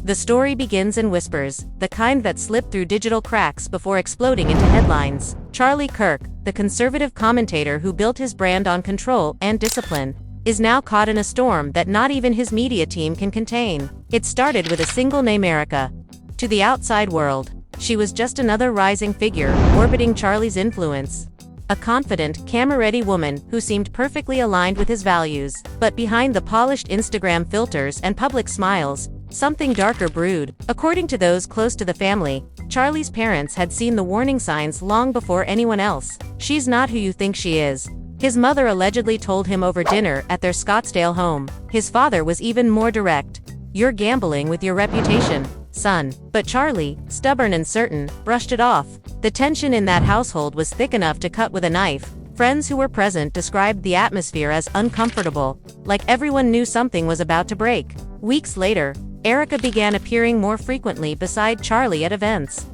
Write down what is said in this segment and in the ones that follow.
The story begins in whispers, the kind that slip through digital cracks before exploding into headlines. Charlie Kirk, the conservative commentator who built his brand on control and discipline, is now caught in a storm that not even his media team can contain. It started with a single name, Erika. To the outside world, she was just another rising figure, orbiting Charlie's influence. A confident, camera-ready woman who seemed perfectly aligned with his values. But behind the polished Instagram filters and public smiles, something darker brewed. According to those close to the family, Charlie's parents had seen the warning signs long before anyone else. "She's not who you think she is," his mother allegedly told him over dinner at their Scottsdale home. His father was even more direct. "You're gambling with your reputation, son." But Charlie, stubborn and certain, brushed it off. The tension in that household was thick enough to cut with a knife. Friends who were present described the atmosphere as uncomfortable, like everyone knew something was about to break. Weeks later, Erika began appearing more frequently beside Charlie at events,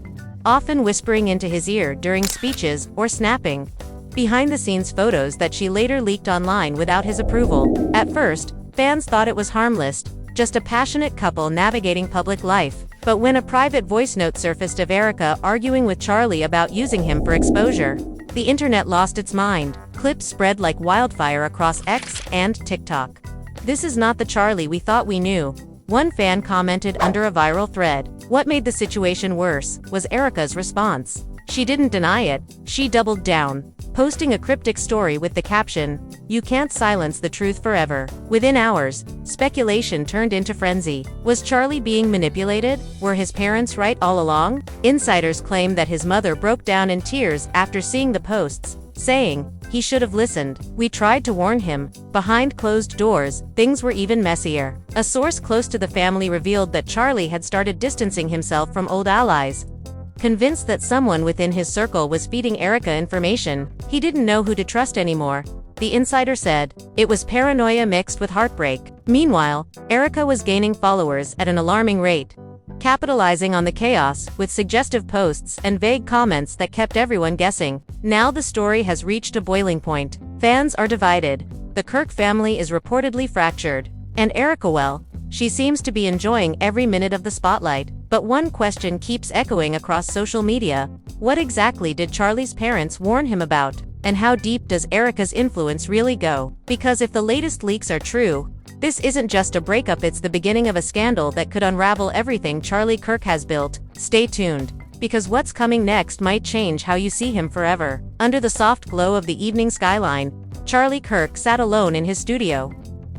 often whispering into his ear during speeches or snapping behind-the-scenes photos that she later leaked online without his approval. At first, fans thought it was harmless, just a passionate couple navigating public life. But when a private voice note surfaced of Erika arguing with Charlie about using him for exposure, the internet lost its mind. Clips spread like wildfire across X and TikTok. "This is not the Charlie we thought we knew," one fan commented under a viral thread. What made the situation worse was Erika's response. She didn't deny it, she doubled down, posting a cryptic story with the caption, "You can't silence the truth forever." Within hours, speculation turned into frenzy. Was Charlie being manipulated? Were his parents right all along? Insiders claim that his mother broke down in tears after seeing the posts, saying, "He should have listened. We tried to warn him." Behind closed doors, things were even messier. A source close to the family revealed that Charlie had started distancing himself from old allies. Convinced that someone within his circle was feeding Erika information, he didn't know who to trust anymore. The insider said, "It was paranoia mixed with heartbreak." Meanwhile, Erika was gaining followers at an alarming rate, capitalizing on the chaos with suggestive posts and vague comments that kept everyone guessing. Now the story has reached a boiling point. Fans are divided. The Kirk family is reportedly fractured. And Erika, well, she seems to be enjoying every minute of the spotlight. But one question keeps echoing across social media. What exactly did Charlie's parents warn him about? And how deep does Erika's influence really go? Because if the latest leaks are true, this isn't just a breakup, it's the beginning of a scandal that could unravel everything Charlie Kirk has built. Stay tuned, because what's coming next might change how you see him forever. Under the soft glow of the evening skyline, Charlie Kirk sat alone in his studio,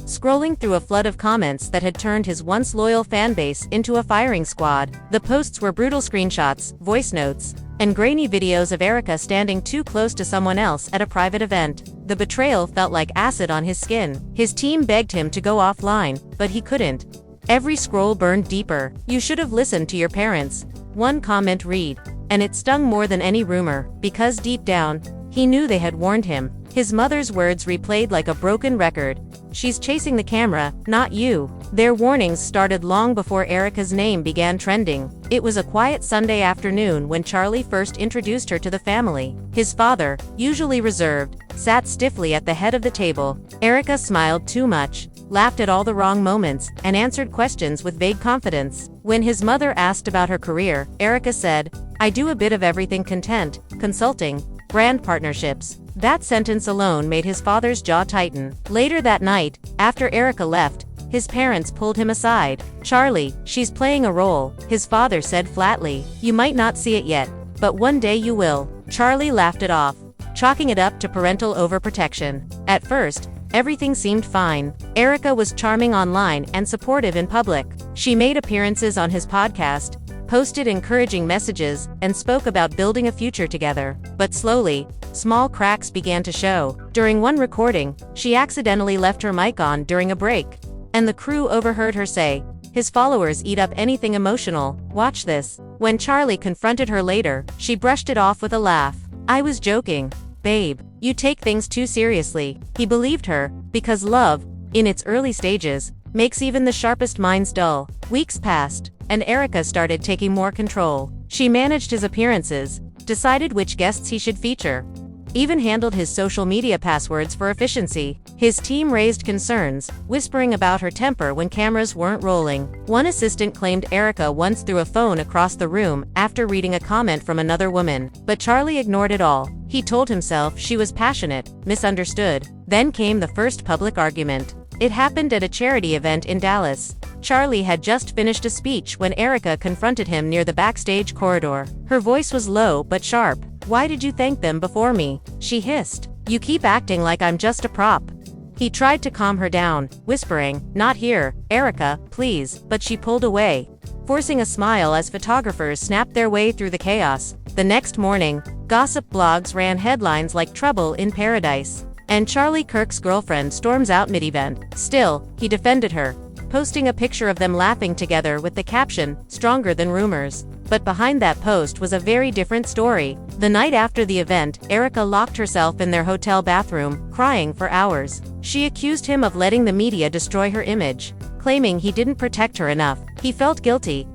scrolling through a flood of comments that had turned his once loyal fanbase into a firing squad. The posts were brutal screenshots, voice notes, and grainy videos of Erika standing too close to someone else at a private event. The betrayal felt like acid on his skin. His team begged him to go offline, but he couldn't. Every scroll burned deeper. "You should have listened to your parents," one comment read, and it stung more than any rumor, because deep down, he knew they had warned him. His mother's words replayed like a broken record. "She's chasing the camera, not you." Their warnings started long before Erika's name began trending. It was a quiet Sunday afternoon when Charlie first introduced her to the family. His father, usually reserved, sat stiffly at the head of the table. Erika smiled too much, laughed at all the wrong moments, and answered questions with vague confidence. When his mother asked about her career, Erika said, "I do a bit of everything: content, consulting, brand partnerships." That sentence alone made his father's jaw tighten. Later that night, after Erika left, his parents pulled him aside. "Charlie, she's playing a role," his father said flatly. "You might not see it yet, but one day you will." Charlie laughed it off, chalking it up to parental overprotection. At first, everything seemed fine. Erika was charming online and supportive in public. She made appearances on his podcast, posted encouraging messages, and spoke about building a future together. But slowly, small cracks began to show. During one recording, she accidentally left her mic on during a break, and the crew overheard her say, "His followers eat up anything emotional, watch this." When Charlie confronted her later, she brushed it off with a laugh. "I was joking, babe. You take things too seriously." He believed her, because love, in its early stages, makes even the sharpest minds dull. Weeks passed, and Erika started taking more control. She managed his appearances, decided which guests he should feature, even handled his social media passwords for efficiency. His team raised concerns, whispering about her temper when cameras weren't rolling. One assistant claimed Erika once threw a phone across the room after reading a comment from another woman, but Charlie ignored it all. He told himself she was passionate, misunderstood. Then came the first public argument. It happened at a charity event in Dallas. Charlie had just finished a speech when Erika confronted him near the backstage corridor. Her voice was low but sharp. "Why did you thank them before me?" she hissed. "You keep acting like I'm just a prop." He tried to calm her down, whispering, "Not here, Erika, please," but she pulled away, forcing a smile as photographers snapped their way through the chaos. The next morning, gossip blogs ran headlines like "Trouble in Paradise," and Charlie Kirk's girlfriend storms out mid-event. Still, he defended her, posting a picture of them laughing together with the caption, "Stronger than rumors." But behind that post was a very different story. The night after the event, Erika locked herself in their hotel bathroom, crying for hours. She accused him of letting the media destroy her image, claiming he didn't protect her enough. He felt guilty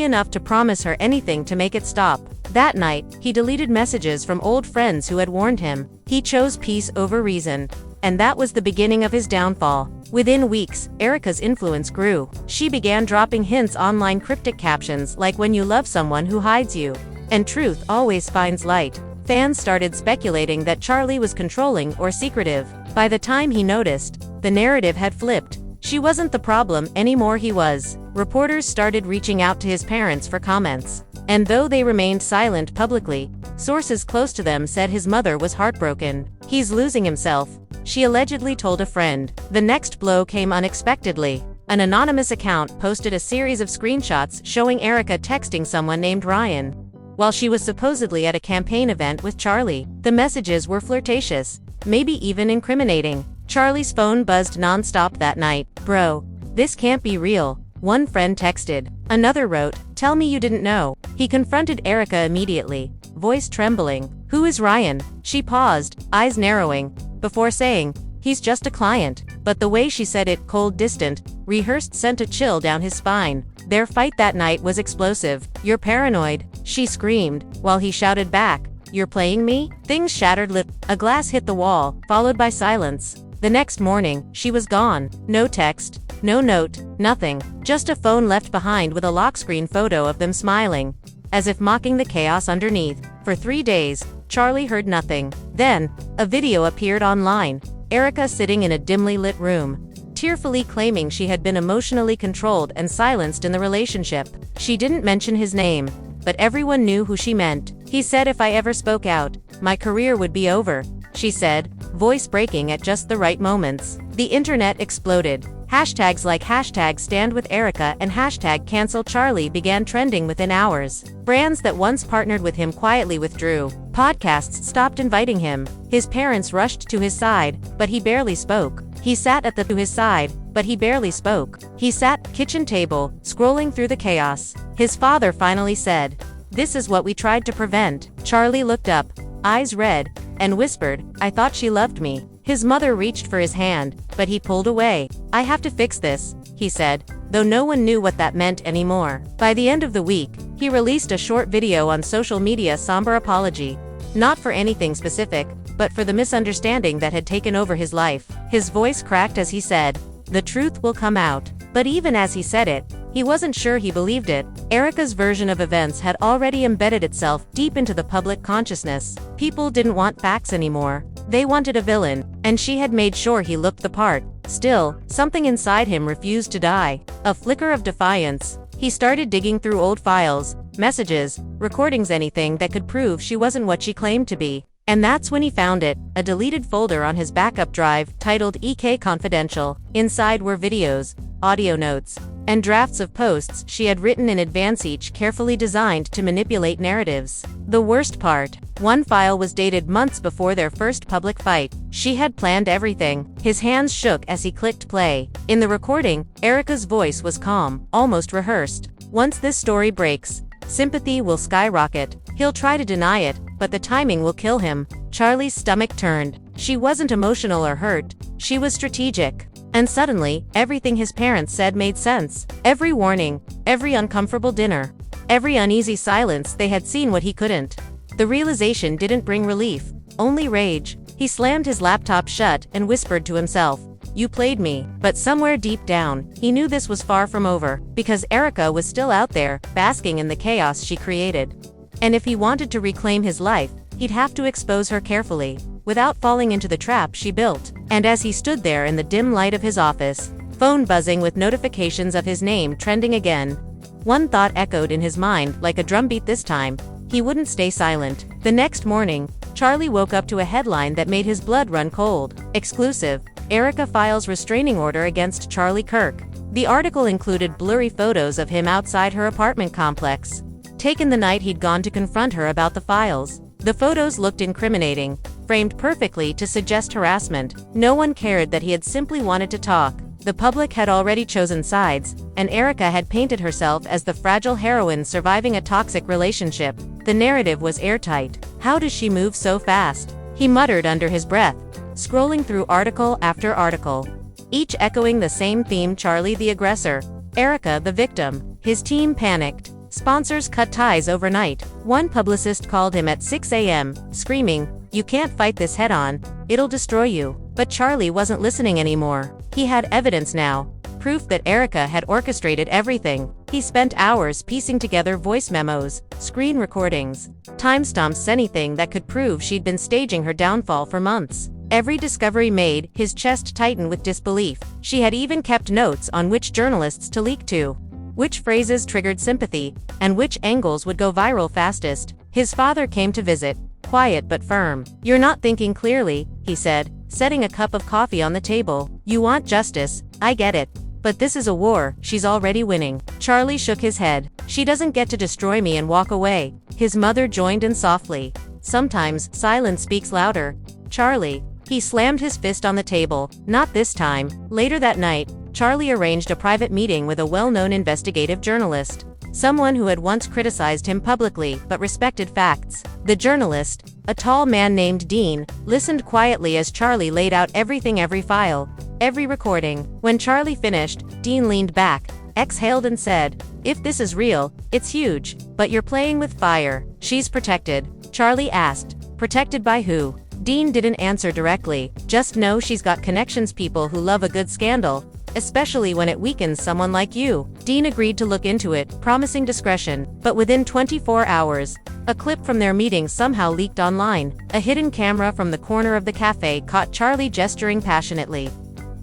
enough to promise her anything to make it stop. That night, he deleted messages from old friends who had warned him. He chose peace over reason. And that was the beginning of his downfall. Within weeks, Erika's influence grew. She began dropping hints online, cryptic captions like "When you love someone who hides you, and truth always finds light." Fans started speculating that Charlie was controlling or secretive. By the time he noticed, the narrative had flipped. She wasn't the problem anymore, he was. Reporters started reaching out to his parents for comments. And though they remained silent publicly, sources close to them said his mother was heartbroken. "He's losing himself," she allegedly told a friend. The next blow came unexpectedly. An anonymous account posted a series of screenshots showing Erika texting someone named Ryan while she was supposedly at a campaign event with Charlie. The messages were flirtatious, maybe even incriminating. Charlie's phone buzzed nonstop that night. "Bro, this can't be real," one friend texted. Another wrote, "Tell me you didn't know." He confronted Erika immediately, voice trembling. "Who is Ryan?" She paused, eyes narrowing, before saying, "He's just a client." But the way she said it, cold, distant, rehearsed, sent a chill down his spine. Their fight that night was explosive. "You're paranoid," she screamed, while he shouted back, "You're playing me?" Things shattered. A glass hit the wall, followed by silence. The next morning, she was gone. No text, no note, nothing. Just a phone left behind with a lock screen photo of them smiling, as if mocking the chaos underneath. For 3 days, Charlie heard nothing. Then, a video appeared online. Erika sitting in a dimly lit room, tearfully claiming she had been emotionally controlled and silenced in the relationship. She didn't mention his name, but everyone knew who she meant. "He said if I ever spoke out, my career would be over," she said, voice breaking at just the right moments. The internet exploded. Hashtags like #StandWithErika and #CancelCharlie began trending within hours. Brands that once partnered with him quietly withdrew. Podcasts stopped inviting him. His parents rushed to his side, but he barely spoke. He sat at his side, but he barely spoke. He sat, kitchen table, scrolling through the chaos. His father finally said, "This is what we tried to prevent." Charlie looked up, eyes red, and whispered, "I thought she loved me." His mother reached for his hand, but he pulled away. "I have to fix this," he said, though no one knew what that meant anymore. By the end of the week, he released a short video on social media, somber apology. Not for anything specific, but for the misunderstanding that had taken over his life. His voice cracked as he said, "The truth will come out." But even as he said it, he wasn't sure he believed it. Erika's version of events had already embedded itself deep into the public consciousness. People didn't want facts anymore. They wanted a villain, and she had made sure he looked the part. Still, something inside him refused to die. A flicker of defiance. He started digging through old files, messages, recordings, anything that could prove she wasn't what she claimed to be. And that's when he found it, a deleted folder on his backup drive, titled EK Confidential. Inside were videos, audio notes, and drafts of posts she had written in advance, each carefully designed to manipulate narratives. The worst part, one file was dated months before their first public fight. She had planned everything. His hands shook as he clicked play. In the recording, Erika's voice was calm, almost rehearsed. "Once this story breaks, sympathy will skyrocket. He'll try to deny it, but the timing will kill him." Charlie's stomach turned. She wasn't emotional or hurt. She was strategic. And suddenly, everything his parents said made sense. Every warning, every uncomfortable dinner, every uneasy silence, they had seen what he couldn't. The realization didn't bring relief. Only rage. He slammed his laptop shut and whispered to himself, "You played me." But somewhere deep down, he knew this was far from over, because Erika was still out there, basking in the chaos she created. And if he wanted to reclaim his life, he'd have to expose her carefully, without falling into the trap she built. And as he stood there in the dim light of his office, phone buzzing with notifications of his name trending again, one thought echoed in his mind like a drumbeat this time: he wouldn't stay silent. The next morning, Charlie woke up to a headline that made his blood run cold. Exclusive: Erika files restraining order against Charlie Kirk. The article included blurry photos of him outside her apartment complex, taken the night he'd gone to confront her about the files. The photos looked incriminating, framed perfectly to suggest harassment. No one cared that he had simply wanted to talk. The public had already chosen sides, and Erika had painted herself as the fragile heroine surviving a toxic relationship. The narrative was airtight. How does she move so fast? He muttered under his breath, scrolling through article after article, each echoing the same theme: Charlie the aggressor, Erika the victim. His team panicked. Sponsors cut ties overnight. One publicist called him at 6 a.m., screaming, "You can't fight this head-on, it'll destroy you." But Charlie wasn't listening anymore. He had evidence now, proof that Erika had orchestrated everything. He spent hours piecing together voice memos, screen recordings, timestamps, anything that could prove she'd been staging her downfall for months. Every discovery made his chest tighten with disbelief. She had even kept notes on which journalists to leak to, which phrases triggered sympathy, and which angles would go viral fastest. His father came to visit, quiet but firm. "You're not thinking clearly," he said, setting a cup of coffee on the table. "You want justice, I get it. But this is a war, she's already winning." Charlie shook his head. "She doesn't get to destroy me and walk away." His mother joined in softly. "Sometimes, silence speaks louder. Charlie." He slammed his fist on the table. "Not this time." Later that night, Charlie arranged a private meeting with a well-known investigative journalist, someone who had once criticized him publicly but respected facts. The journalist, a tall man named Dean, listened quietly as Charlie laid out every file, every recording. When Charlie finished, Dean leaned back, exhaled and said, "If this is real, it's huge. But you're playing with fire." "She's protected?" Charlie asked. "Protected by who?" Dean didn't answer directly. "Just know she's got connections, people who love a good scandal, especially when it weakens someone like you." Dean agreed to look into it, promising discretion. But within 24 hours, a clip from their meeting somehow leaked online. A hidden camera from the corner of the cafe caught Charlie gesturing passionately,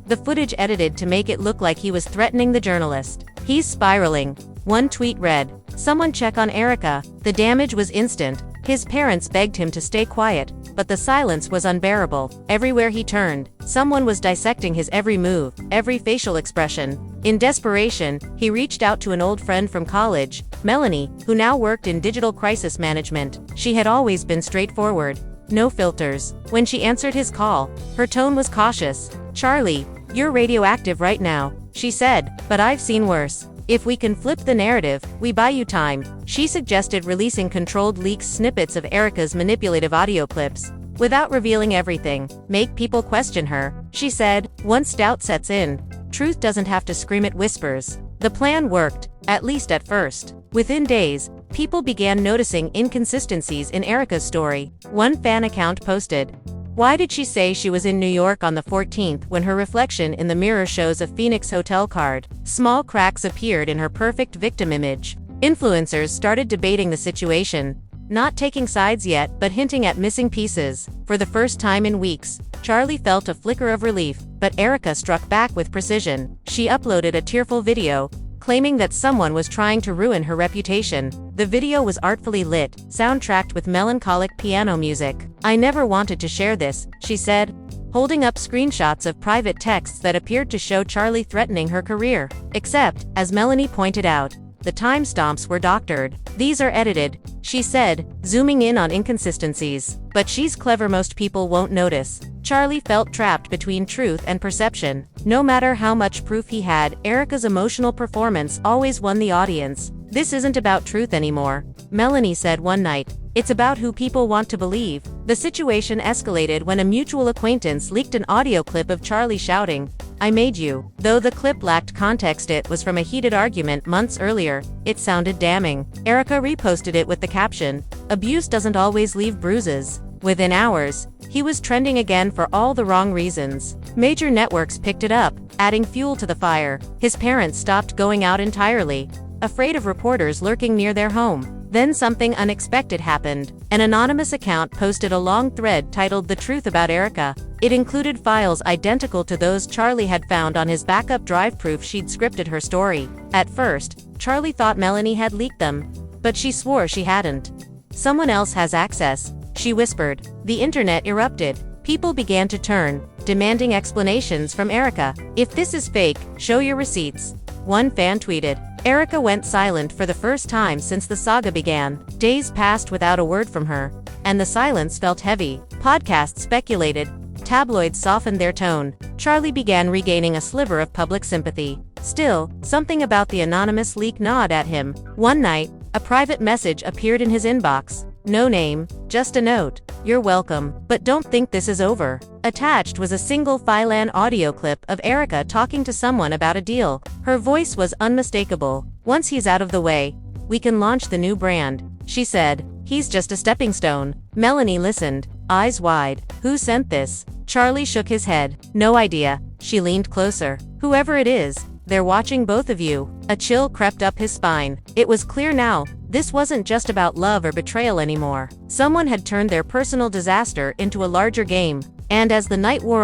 the footage edited to make it look like he was threatening the journalist. "He's spiraling." One tweet read, "Someone check on Erika." The damage was instant. His parents begged him to stay quiet, but the silence was unbearable. Everywhere he turned, someone was dissecting his every move, every facial expression. In desperation, he reached out to an old friend from college, Melanie, who now worked in digital crisis management. She had always been straightforward, no filters. When she answered his call, her tone was cautious. "Charlie, you're radioactive right now," she said, "but I've seen worse. If we can flip the narrative, we buy you time." She suggested releasing controlled leaks, snippets of Erika's manipulative audio clips, without revealing everything. "Make people question her," she said. "Once doubt sets in, truth doesn't have to scream, it whispers." The plan worked, at least at first. Within days, people began noticing inconsistencies in Erika's story. One fan account posted, "Why did she say she was in New York on the 14th when her reflection in the mirror shows a Phoenix hotel card?" Small cracks appeared in her perfect victim image. Influencers started debating the situation, not taking sides yet but hinting at missing pieces. For the first time in weeks, Charlie felt a flicker of relief, but Erika struck back with precision. She uploaded a tearful video, claiming that someone was trying to ruin her reputation. The video was artfully lit, soundtracked with melancholic piano music. "I never wanted to share this," she said, holding up screenshots of private texts that appeared to show Charlie threatening her career. Except, as Melanie pointed out, the timestamps were doctored. "These are edited," she said, zooming in on inconsistencies. "But she's clever, most people won't notice." Charlie felt trapped between truth and perception. No matter how much proof he had, Erika's emotional performance always won the audience. "This isn't about truth anymore," Melanie said one night. "It's about who people want to believe." The situation escalated when a mutual acquaintance leaked an audio clip of Charlie shouting, "I made you." Though the clip lacked context, it was from a heated argument months earlier. It sounded damning. Erika reposted it with the caption, "Abuse doesn't always leave bruises." Within hours, he was trending again for all the wrong reasons. Major networks picked it up, adding fuel to the fire. His parents stopped going out entirely, afraid of reporters lurking near their home. Then something unexpected happened. An anonymous account posted a long thread titled "The Truth About Erika." It included files identical to those Charlie had found on his backup drive, proof she'd scripted her story. At first, Charlie thought Melanie had leaked them, but she swore she hadn't. "Someone else has access," she whispered. The internet erupted. People began to turn, demanding explanations from Erika. "If this is fake, show your receipts," one fan tweeted. Erika went silent for the first time since the saga began. Days passed without a word from her, and the silence felt heavy. Podcasts speculated. Tabloids softened their tone. Charlie began regaining a sliver of public sympathy. Still, something about the anonymous leak gnawed at him. One night, a private message appeared in his inbox. No name, just a note. "You're welcome, but don't think this is over." Attached was a single file-an audio clip of Erika talking to someone about a deal. Her voice was unmistakable. "Once he's out of the way, we can launch the new brand," she said. "He's just a stepping stone." Melanie listened, eyes wide. "Who sent this?" Charlie shook his head. "No idea." She leaned closer. "Whoever it is, they're watching both of you." A chill crept up his spine. It was clear now, this wasn't just about love or betrayal anymore. Someone had turned their personal disaster into a larger game. And as the night wore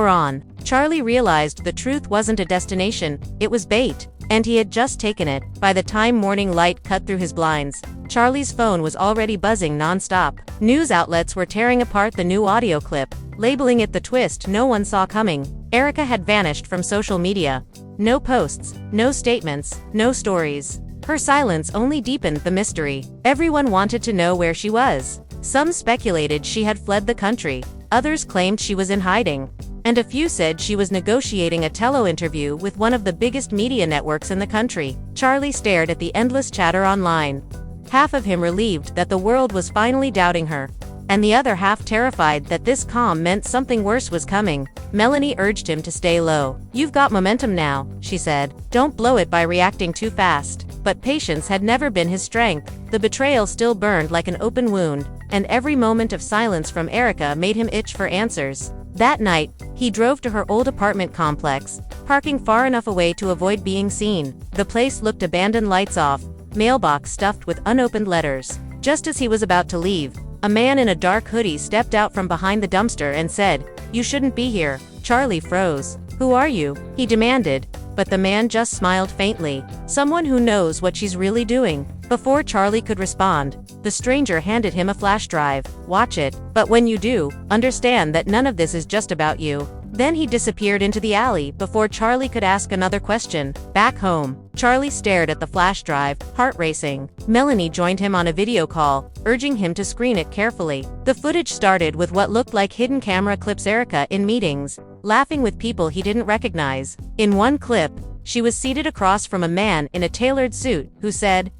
on, Charlie realized the truth wasn't a destination, it was bait. And he had just taken it. By the time morning light cut through his blinds, Charlie's phone was already buzzing non-stop. News outlets were tearing apart the new audio clip, labeling it the twist no one saw coming. Erika had vanished from social media. No posts, no statements, no stories. Her silence only deepened the mystery. Everyone wanted to know where she was. Some speculated she had fled the country. Others claimed she was in hiding. And a few said she was negotiating a tele-interview with one of the biggest media networks in the country. Charlie stared at the endless chatter online. Half of him relieved that the world was finally doubting her, and the other half terrified that this calm meant something worse was coming. Melanie urged him to stay low. "You've got momentum now," she said. "Don't blow it by reacting too fast." But patience had never been his strength. The betrayal still burned like an open wound, and every moment of silence from Erika made him itch for answers. That night, he drove to her old apartment complex, parking far enough away to avoid being seen. The place looked abandoned, lights off, mailbox stuffed with unopened letters. Just as he was about to leave, a man in a dark hoodie stepped out from behind the dumpster and said, "You shouldn't be here." Charlie froze. "Who are you?" he demanded, but the man just smiled faintly. "Someone who knows what she's really doing." Before Charlie could respond, the stranger handed him a flash drive. "Watch it, but when you do, understand that none of this is just about you." Then he disappeared into the alley before Charlie could ask another question. Back home, Charlie stared at the flash drive, heart racing. Melanie joined him on a video call, urging him to screen it carefully. The footage started with what looked like hidden camera clips: Erika in meetings, laughing with people he didn't recognize. In one clip, she was seated across from a man in a tailored suit who said,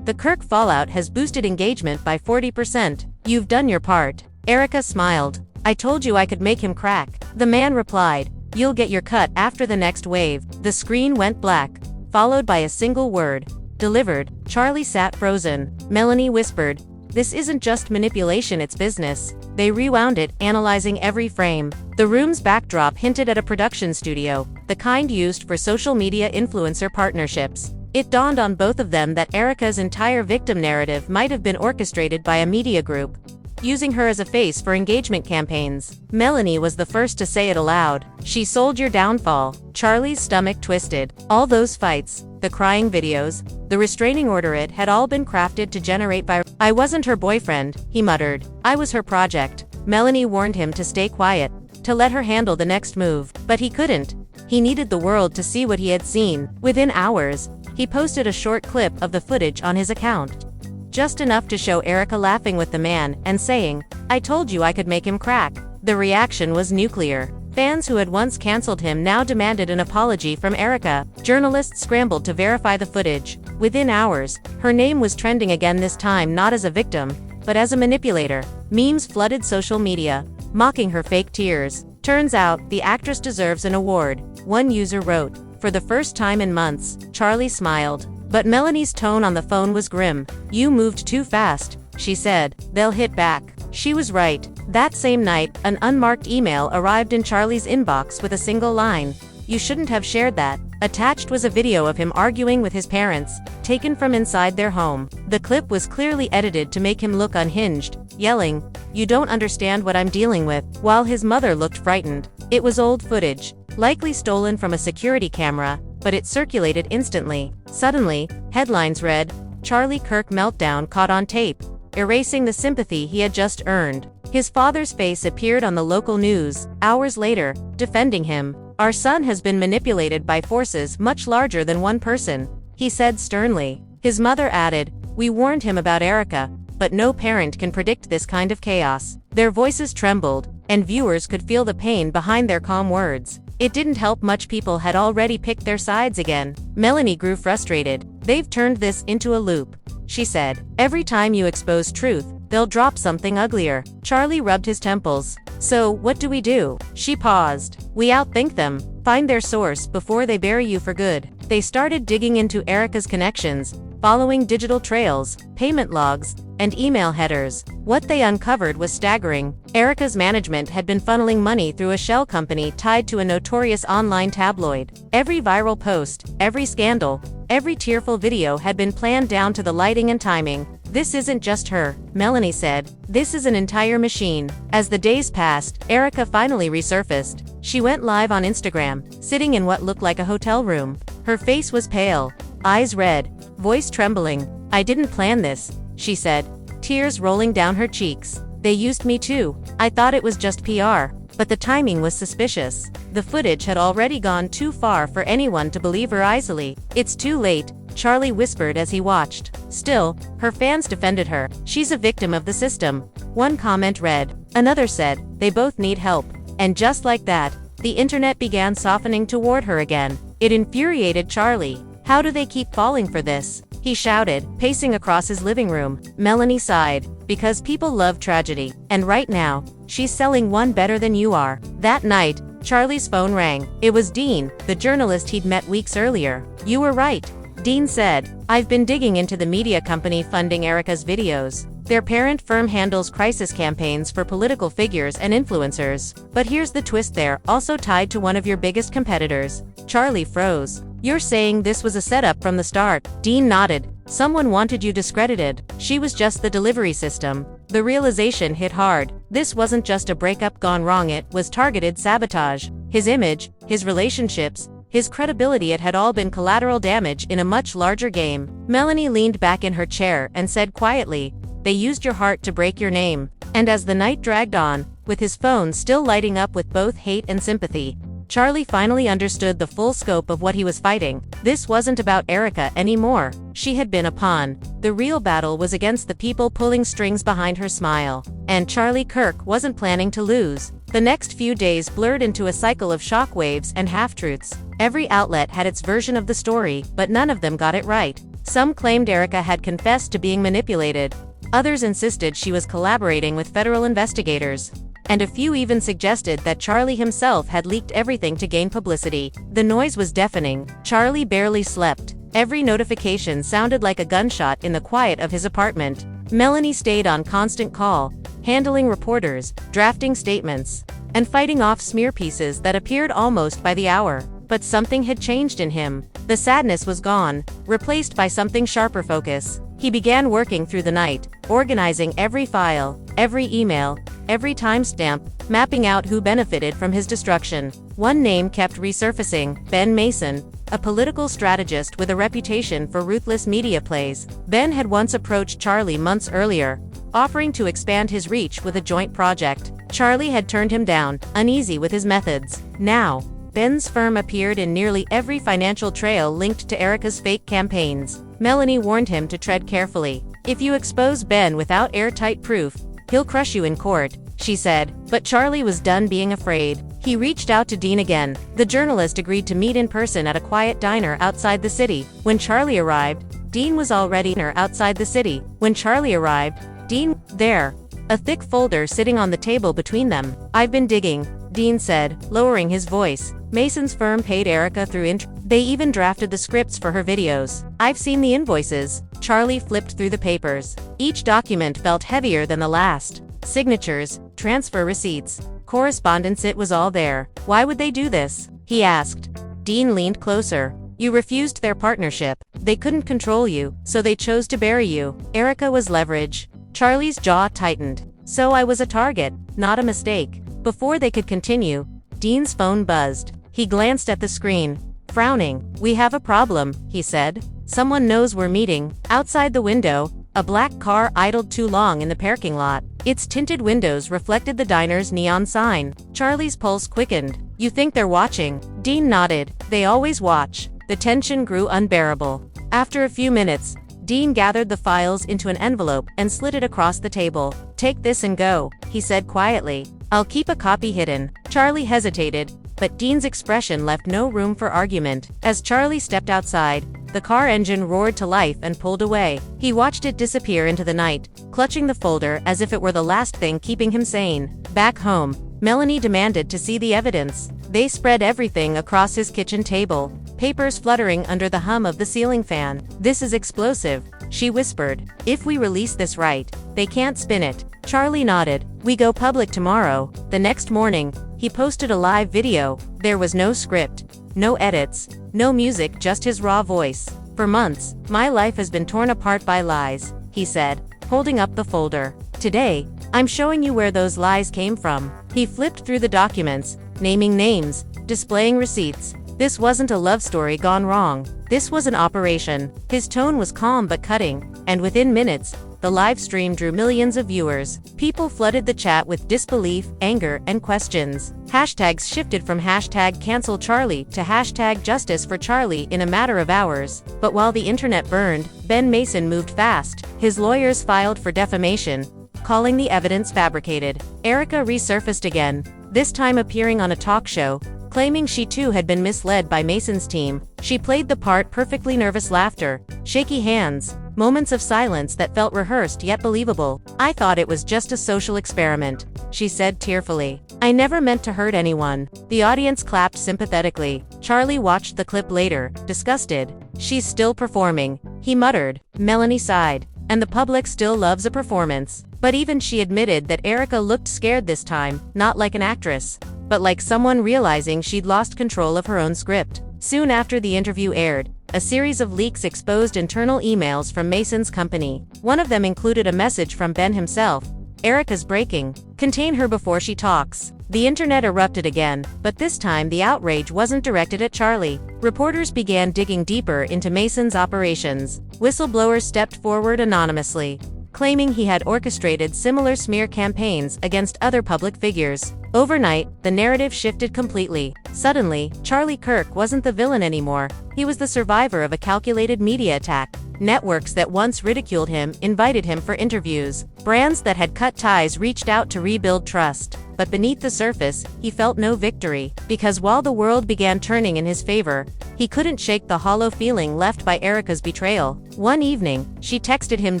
"The Kirk fallout has boosted engagement by 40%. You've done your part." Erika smiled. "I told you I could make him crack." The man replied, "You'll get your cut after the next wave." The screen went black, followed by a single word, "Delivered." Charlie sat frozen. Melanie whispered, "This isn't just manipulation, it's business." They rewound it, analyzing every frame. The room's backdrop hinted at a production studio, the kind used for social media influencer partnerships. It dawned on both of them that Erika's entire victim narrative might have been orchestrated by a media group, using her as a face for engagement campaigns. Melanie was the first to say it aloud. "She sold your downfall." Charlie's stomach twisted. All those fights, the crying videos, the restraining order, it had all been crafted to generate viral. "I wasn't her boyfriend," he muttered. "I was her project." Melanie warned him to stay quiet, to let her handle the next move. But he couldn't. He needed the world to see what he had seen. Within hours, he posted a short clip of the footage on his account. Just enough to show Erika laughing with the man and saying, "I told you I could make him crack." The reaction was nuclear. Fans who had once canceled him now demanded an apology from Erika. Journalists scrambled to verify the footage. Within hours, her name was trending again, this time not as a victim, but as a manipulator. Memes flooded social media, mocking her fake tears. "Turns out, the actress deserves an award," one user wrote. For the first time in months, Charlie smiled. But Melanie's tone on the phone was grim. "You moved too fast. she said. They'll hit back. She was right. That same night, an unmarked email arrived in Charlie's inbox with a single line. "You shouldn't have shared that." Attached was a video of him arguing with his parents, taken from inside their home. The clip was clearly edited to make him look unhinged, yelling, "You don't understand what I'm dealing with," while his mother looked frightened. It was old footage, likely stolen from a security camera, but it circulated instantly. Suddenly, headlines read, "Charlie Kirk meltdown caught on tape," erasing the sympathy he had just earned. His father's face appeared on the local news, hours later, defending him. "Our son has been manipulated by forces much larger than one person," he said sternly. His mother added, "We warned him about Erika, but no parent can predict this kind of chaos." Their voices trembled, and viewers could feel the pain behind their calm words. It didn't help much. People had already picked their sides again. Melanie grew frustrated. "They've turned this into a loop," she said. "Every time you expose truth, they'll drop something uglier." Charlie rubbed his temples. "So, what do we do?" She paused. "We outthink them, find their source before they bury you for good." They started digging into Erika's connections, following digital trails, payment logs, and email headers. What they uncovered was staggering. Erika's management had been funneling money through a shell company tied to a notorious online tabloid. Every viral post, every scandal, every tearful video had been planned down to the lighting and timing. "This isn't just her," Melanie said. "This is an entire machine." As the days passed, Erika finally resurfaced. She went live on Instagram, sitting in what looked like a hotel room. Her face was pale, eyes red, voice trembling. "I didn't plan this," she said, tears rolling down her cheeks. "They used me too. I thought it was just PR. But the timing was suspicious." The footage had already gone too far for anyone to believe her easily. "It's too late," Charlie whispered as he watched. Still, her fans defended her. "She's a victim of the system," one comment read. Another said, "They both need help." And just like that, the internet began softening toward her again. It infuriated Charlie. "How do they keep falling for this?" he shouted, pacing across his living room. Melanie sighed. "Because people love tragedy. And right now, she's selling one better than you are." That night, Charlie's phone rang. It was Dean, the journalist he'd met weeks earlier. "You were right," Dean said. "I've been digging into the media company funding Erika's videos. Their parent firm handles crisis campaigns for political figures and influencers. But here's the twist, they're also tied to one of your biggest competitors." Charlie froze. "You're saying this was a setup from the start?" Dean nodded. "Someone wanted you discredited. She was just the delivery system." The realization hit hard. This wasn't just a breakup gone wrong, it was targeted sabotage. His image, his relationships, his credibility, it had all been collateral damage in a much larger game. Melanie leaned back in her chair and said quietly, "They used your heart to break your name." And as the night dragged on, with his phone still lighting up with both hate and sympathy, Charlie finally understood the full scope of what he was fighting. This wasn't about Erika anymore. She had been a pawn. The real battle was against the people pulling strings behind her smile. And Charlie Kirk wasn't planning to lose. The next few days blurred into a cycle of shockwaves and half-truths. Every outlet had its version of the story, but none of them got it right. Some claimed Erika had confessed to being manipulated. Others insisted she was collaborating with federal investigators. And a few even suggested that Charlie himself had leaked everything to gain publicity. The noise was deafening. Charlie barely slept. Every notification sounded like a gunshot in the quiet of his apartment. Melanie stayed on constant call, handling reporters, drafting statements, and fighting off smear pieces that appeared almost by the hour. But something had changed in him. The sadness was gone, replaced by something sharper focus. He began working through the night, organizing every file, every email, every timestamp, mapping out who benefited from his destruction. One name kept resurfacing: Ben Mason, a political strategist with a reputation for ruthless media plays. Ben had once approached Charlie months earlier, offering to expand his reach with a joint project. Charlie had turned him down, uneasy with his methods. Now, Ben's firm appeared in nearly every financial trail linked to Erika's fake campaigns. Melanie warned him to tread carefully. "If you expose Ben without airtight proof, he'll crush you in court," she said. But Charlie was done being afraid. He reached out to Dean again. The journalist agreed to meet in person at a quiet diner outside the city. When Charlie arrived, Dean was already outside the city. When Charlie arrived, Dean there, a thick folder sitting on the table between them. "I've been digging," Dean said, lowering his voice. Mason's firm paid Erika through They even drafted the scripts for her videos. I've seen the invoices. Charlie flipped through the papers. Each document felt heavier than the last. Signatures, transfer receipts, correspondence, it was all there. Why would they do this? He asked. Dean leaned closer. You refused their partnership. They couldn't control you, so they chose to bury you. Erika was leverage. Charlie's jaw tightened. So I was a target, not a mistake. Before they could continue, Dean's phone buzzed. He glanced at the screen, frowning. We have a problem, he said. Someone knows we're meeting. Outside the window, a black car idled too long in the parking lot. Its tinted windows reflected the diner's neon sign. Charlie's pulse quickened. You think they're watching? Dean nodded. They always watch. The tension grew unbearable. After a few minutes, Dean gathered the files into an envelope and slid it across the table. Take this and go, he said quietly. I'll keep a copy hidden. Charlie hesitated, but Dean's expression left no room for argument. As Charlie stepped outside, the car engine roared to life and pulled away. He watched it disappear into the night, clutching the folder as if it were the last thing keeping him sane. Back home, Melanie demanded to see the evidence. They spread everything across his kitchen table, papers fluttering under the hum of the ceiling fan. This is explosive, she whispered. If we release this right, they can't spin it. Charlie nodded. We go public tomorrow. The next morning, he posted a live video. There was no script, no edits, no music, just his raw voice. For months, my life has been torn apart by lies, he said, holding up the folder. Today, I'm showing you where those lies came from. He flipped through the documents, naming names, displaying receipts. This wasn't a love story gone wrong. This was an operation. His tone was calm but cutting, and within minutes, the live stream drew millions of viewers. People flooded the chat with disbelief, anger, and questions. Hashtags shifted from hashtag cancel Charlie to hashtag justice for Charlie in a matter of hours. But while the internet burned, Ben Mason moved fast. His lawyers filed for defamation, calling the evidence fabricated. Erika resurfaced again, this time appearing on a talk show, claiming she too had been misled by Mason's team. She played the part perfectly, nervous laughter, shaky hands, moments of silence that felt rehearsed yet believable. I thought it was just a social experiment, she said tearfully. I never meant to hurt anyone. The audience clapped sympathetically. Charlie watched the clip later, disgusted. She's still performing, he muttered. Melanie sighed. And the public still loves a performance. But even she admitted that Erika looked scared this time, not like an actress, but like someone realizing she'd lost control of her own script. Soon after the interview aired, a series of leaks exposed internal emails from Mason's company. One of them included a message from Ben himself. Erika's breaking. Contain her before she talks. The internet erupted again, but this time the outrage wasn't directed at Charlie. Reporters began digging deeper into Mason's operations. Whistleblowers stepped forward anonymously, claiming he had orchestrated similar smear campaigns against other public figures. Overnight, the narrative shifted completely. Suddenly, Charlie Kirk wasn't the villain anymore. He was the survivor of a calculated media attack. Networks that once ridiculed him invited him for interviews. Brands that had cut ties reached out to rebuild trust. But beneath the surface, he felt no victory. Because while the world began turning in his favor, he couldn't shake the hollow feeling left by Erika's betrayal. One evening, she texted him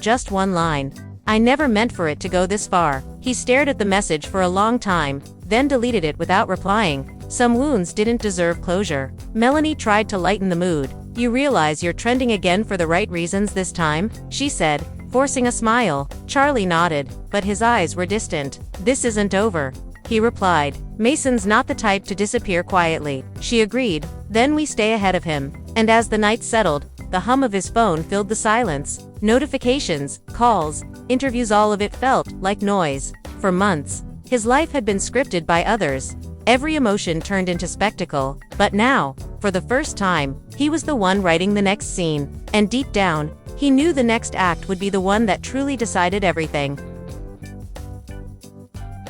just one line. I never meant for it to go this far. He stared at the message for a long time, then deleted it without replying. Some wounds didn't deserve closure. Melanie tried to lighten the mood. You realize you're trending again for the right reasons this time? She said, forcing a smile. Charlie nodded, but his eyes were distant. This isn't over, he replied. Mason's not the type to disappear quietly. She agreed. Then we stay ahead of him. And as the night settled, the hum of his phone filled the silence. Notifications, calls, interviews, all of it felt like noise. For months, his life had been scripted by others. Every emotion turned into spectacle. But now, for the first time, he was the one writing the next scene. And deep down, he knew the next act would be the one that truly decided everything.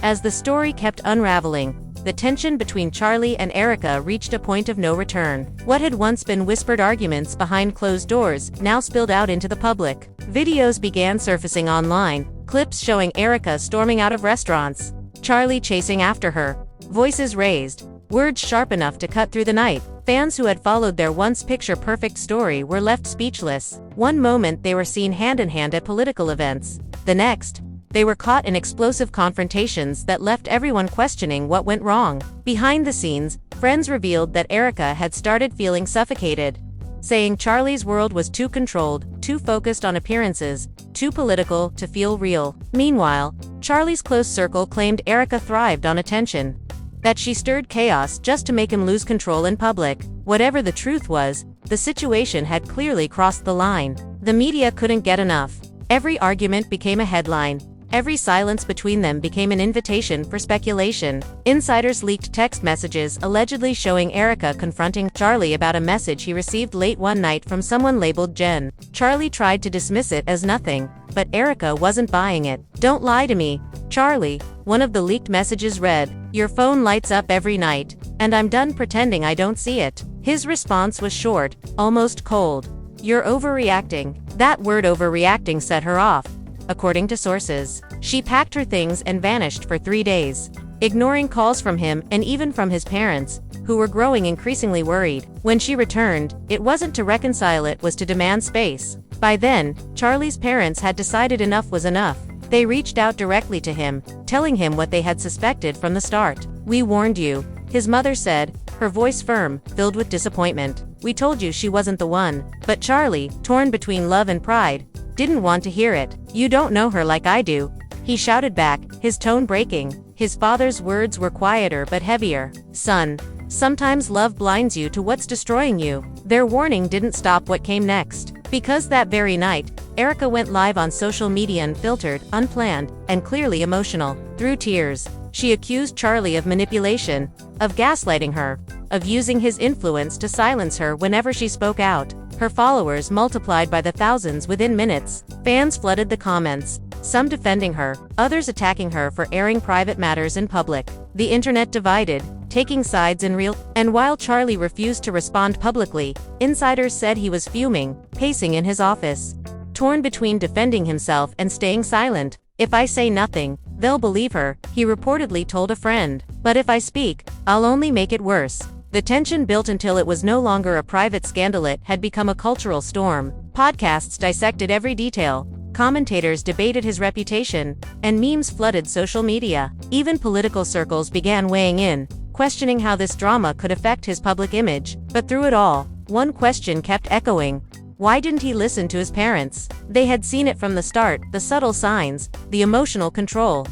As the story kept unraveling, the tension between Charlie and Erika reached a point of no return. What had once been whispered arguments behind closed doors now spilled out into the public. Videos began surfacing online, clips showing Erika storming out of restaurants, Charlie chasing after her, voices raised, words sharp enough to cut through the night. Fans who had followed their once picture-perfect story were left speechless. One moment they were seen hand in hand at political events. The next, They were caught in explosive confrontations that left everyone questioning what went wrong. Behind the scenes, friends revealed that Erika had started feeling suffocated, saying Charlie's world was too controlled, too focused on appearances, too political to feel real. Meanwhile, Charlie's close circle claimed Erika thrived on attention, that she stirred chaos just to make him lose control in public. Whatever the truth was, the situation had clearly crossed the line. The media couldn't get enough. Every argument became a headline. Every silence between them became an invitation for speculation. Insiders leaked text messages allegedly showing Erika confronting Charlie about a message he received late one night from someone labeled Jen. Charlie tried to dismiss it as nothing, but Erika wasn't buying it. "Don't lie to me, Charlie," one of the leaked messages read. "Your phone lights up every night, and I'm done pretending I don't see it." His response was short, almost cold. "You're overreacting." That word overreacting set her off. According to sources, she packed her things and vanished for 3 days, ignoring calls from him and even from his parents, who were growing increasingly worried. When she returned, it wasn't to reconcile, it was to demand space. By then, Charlie's parents had decided enough was enough. They reached out directly to him, telling him what they had suspected from the start. "We warned you," his mother said, her voice firm, filled with disappointment. "We told you she wasn't the one." But Charlie, torn between love and pride, didn't want to hear it. "You don't know her like I do," he shouted back, his tone breaking. His father's words were quieter but heavier. "Son, sometimes love blinds you to what's destroying you." Their warning didn't stop what came next. Because that very night, Erika went live on social media, unfiltered, unplanned, and clearly emotional. Through tears, she accused Charlie of manipulation, of gaslighting her, of using his influence to silence her whenever she spoke out. Her followers multiplied by the thousands within minutes. Fans flooded the comments, some defending her, others attacking her for airing private matters in public. The internet divided, taking sides in real. And while Charlie refused to respond publicly, insiders said he was fuming, pacing in his office, torn between defending himself and staying silent. "If I say nothing, they'll believe her," he reportedly told a friend. "But if I speak, I'll only make it worse." The tension built until it was no longer a private scandal, it had become a cultural storm. Podcasts dissected every detail, commentators debated his reputation, and memes flooded social media. Even political circles began weighing in, questioning how this drama could affect his public image. But through it all, one question kept echoing. Why didn't he listen to his parents? They had seen it from the start, the subtle signs, the emotional control.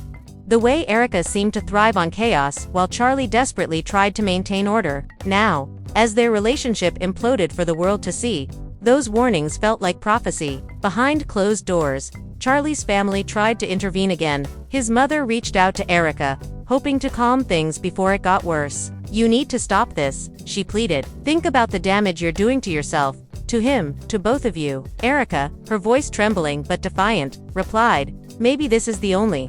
The way Erika seemed to thrive on chaos, while Charlie desperately tried to maintain order. Now, as their relationship imploded for the world to see, those warnings felt like prophecy. Behind closed doors, Charlie's family tried to intervene again. His mother reached out to Erika, hoping to calm things before it got worse. "You need to stop this," she pleaded. "Think about the damage you're doing to yourself, to him, to both of you." Erika, her voice trembling but defiant, replied, Maybe this is the only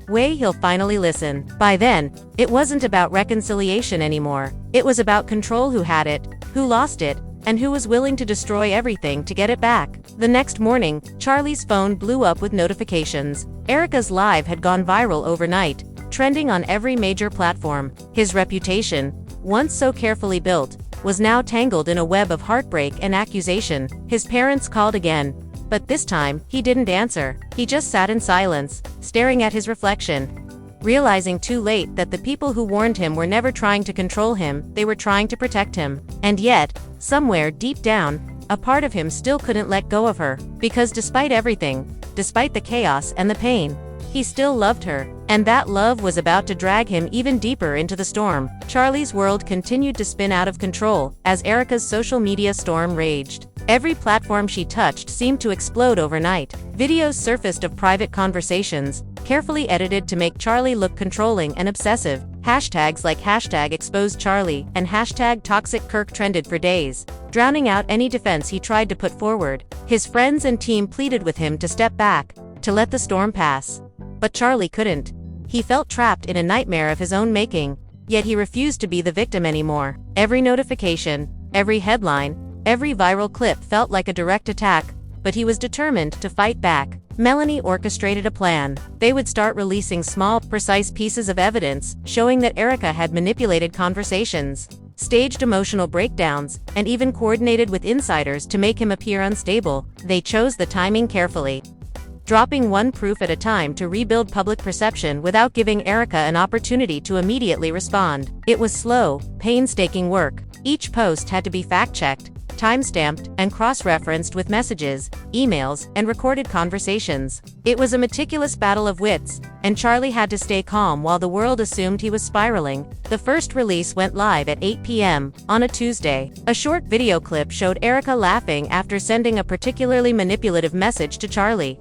way he'll finally listen." By then, it wasn't about reconciliation anymore. It was about control: who had it, who lost it, and who was willing to destroy everything to get it back. The next morning, Charlie's phone blew up with notifications. Erika's live had gone viral overnight, trending on every major platform. His reputation, once so carefully built, was now tangled in a web of heartbreak and accusation. His parents called again, but this time, he didn't answer. He just sat in silence, staring at his reflection, realizing too late that the people who warned him were never trying to control him, they were trying to protect him. And yet, somewhere deep down, a part of him still couldn't let go of her. Because despite everything, despite the chaos and the pain, he still loved her. And that love was about to drag him even deeper into the storm. Charlie's world continued to spin out of control as Erika's social media storm raged. Every platform she touched seemed to explode overnight. Videos surfaced of private conversations, carefully edited to make Charlie look controlling and obsessive. Hashtags like #ExposedCharlie and #ToxicKirk trended for days, drowning out any defense he tried to put forward. His friends and team pleaded with him to step back, to let the storm pass. But Charlie couldn't. He felt trapped in a nightmare of his own making, yet he refused to be the victim anymore. Every notification, every headline, every viral clip felt like a direct attack, but he was determined to fight back. Melanie orchestrated a plan. They would start releasing small, precise pieces of evidence, showing that Erika had manipulated conversations, staged emotional breakdowns, and even coordinated with insiders to make him appear unstable. They chose the timing carefully. dropping one proof at a time to rebuild public perception without giving Erika an opportunity to immediately respond. It was slow, painstaking work. Each post had to be fact-checked, time-stamped, and cross-referenced with messages, emails, and recorded conversations. It was a meticulous battle of wits, and Charlie had to stay calm while the world assumed he was spiraling. The first release went live at 8 p.m. on a Tuesday. A short video clip showed Erika laughing after sending a particularly manipulative message to Charlie.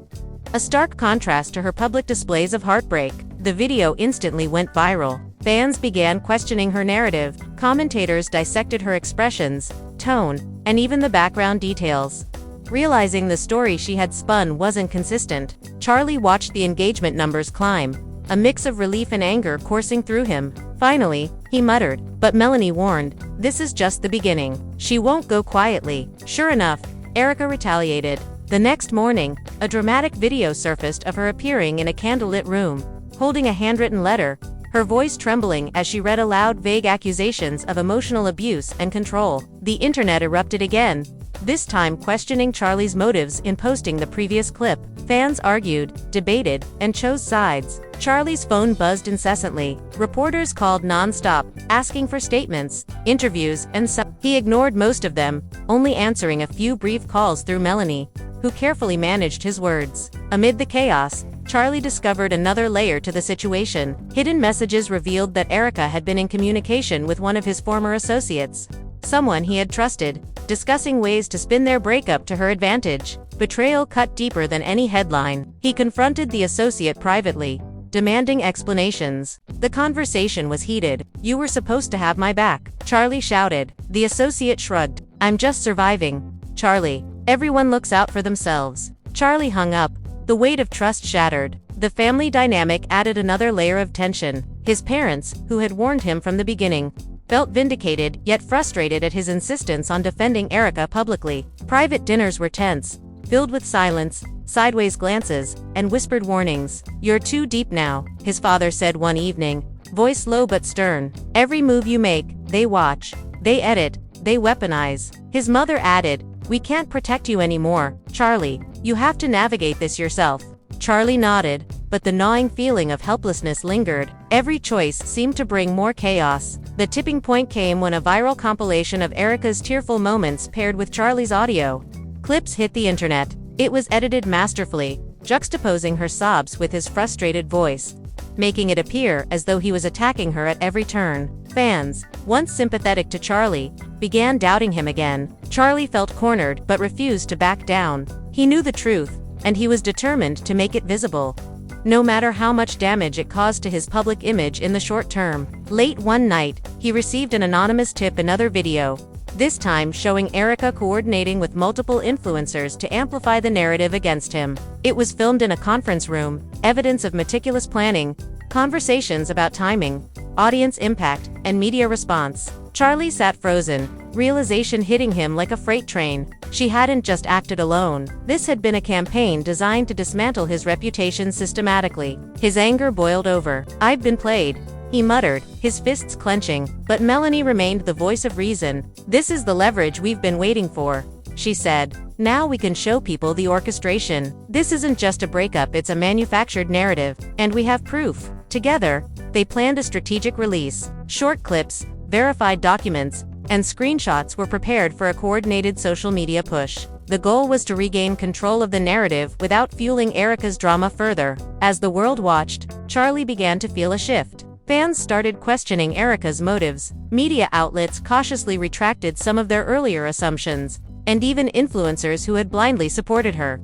A stark contrast to her public displays of heartbreak. The video instantly went viral. Fans began questioning her narrative, commentators dissected her expressions, tone, and even the background details. Realizing the story she had spun wasn't consistent, Charlie watched the engagement numbers climb, a mix of relief and anger coursing through him. Finally, he muttered, but Melanie warned, "This is just the beginning. She won't go quietly." Sure enough, Erika retaliated. The next morning, a dramatic video surfaced of her appearing in a candlelit room, holding a handwritten letter, her voice trembling as she read aloud vague accusations of emotional abuse and control. The internet erupted again, this time questioning Charlie's motives in posting the previous clip. Fans argued, debated, and chose sides. Charlie's phone buzzed incessantly. Reporters called non-stop, asking for statements, interviews, and he ignored most of them, only answering a few brief calls through Melanie, who carefully managed his words. Amid the chaos, Charlie discovered another layer to the situation. Hidden messages revealed that Erika had been in communication with one of his former associates, someone he had trusted, discussing ways to spin their breakup to her advantage. Betrayal cut deeper than any headline. He confronted the associate privately, demanding explanations. The conversation was heated. "You were supposed to have my back," Charlie shouted. The associate shrugged. "I'm just surviving, Charlie. Everyone looks out for themselves." Charlie hung up. The weight of trust shattered. The family dynamic added another layer of tension. His parents, who had warned him from the beginning, felt vindicated yet frustrated at his insistence on defending Erika publicly. Private dinners were tense, filled with silence, sideways glances, and whispered warnings. "You're too deep now," his father said one evening, voice low but stern. "Every move you make, they watch, they edit, they weaponize." His mother added, "We can't protect you anymore, Charlie. You have to navigate this yourself." Charlie nodded, but the gnawing feeling of helplessness lingered. Every choice seemed to bring more chaos. The tipping point came when a viral compilation of Erika's tearful moments paired with Charlie's audio clips hit the internet. It was edited masterfully, juxtaposing her sobs with his frustrated voice, making it appear as though he was attacking her at every turn. Fans, once sympathetic to Charlie, began doubting him again. Charlie felt cornered but refused to back down. He knew the truth, and he was determined to make it visible, no matter how much damage it caused to his public image in the short term. Late one night, he received an anonymous tip, another video, this time showing Erika coordinating with multiple influencers to amplify the narrative against him. It was filmed in a conference room, evidence of meticulous planning, conversations about timing, audience impact, and media response. Charlie sat frozen, realization hitting him like a freight train. She hadn't just acted alone. This had been a campaign designed to dismantle his reputation systematically. His anger boiled over. "I've been played," he muttered, his fists clenching. But Melanie remained the voice of reason. "This is the leverage we've been waiting for," she said. "Now we can show people the orchestration. This isn't just a breakup, it's a manufactured narrative, and we have proof." Together, they planned a strategic release. Short clips, verified documents, and screenshots were prepared for a coordinated social media push. The goal was to regain control of the narrative without fueling Erika's drama further. As the world watched, Charlie began to feel a shift. Fans started questioning Erika's motives. Media outlets cautiously retracted some of their earlier assumptions, and even influencers who had blindly supported her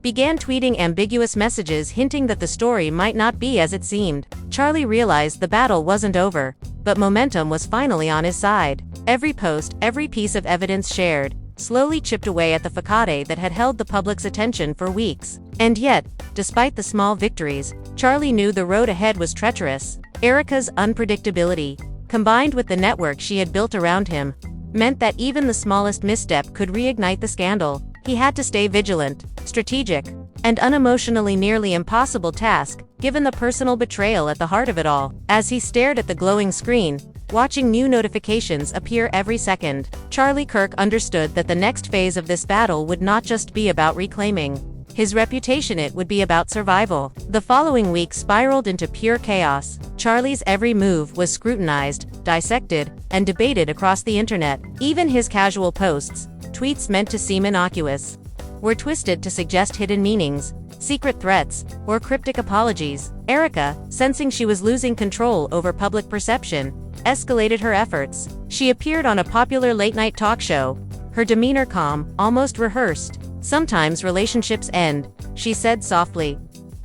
began tweeting ambiguous messages hinting that the story might not be as it seemed. Charlie realized the battle wasn't over, but momentum was finally on his side. Every post, every piece of evidence shared, slowly chipped away at the facade that had held the public's attention for weeks. And yet, despite the small victories, Charlie knew the road ahead was treacherous. Erika's unpredictability, combined with the network she had built around him, meant that even the smallest misstep could reignite the scandal. He had to stay vigilant, strategic, and unemotionally, nearly impossible task, given the personal betrayal at the heart of it all. As he stared at the glowing screen, watching new notifications appear every second, Charlie Kirk understood that the next phase of this battle would not just be about reclaiming His reputation, it would be about survival. The following week spiraled into pure chaos. Charlie's every move was scrutinized, dissected, and debated across the internet. Even his casual posts, tweets meant to seem innocuous, were twisted to suggest hidden meanings, secret threats, or cryptic apologies. Erika, sensing she was losing control over public perception, escalated her efforts. She appeared on a popular late-night talk show, her demeanor calm, almost rehearsed. "Sometimes relationships end," she said softly.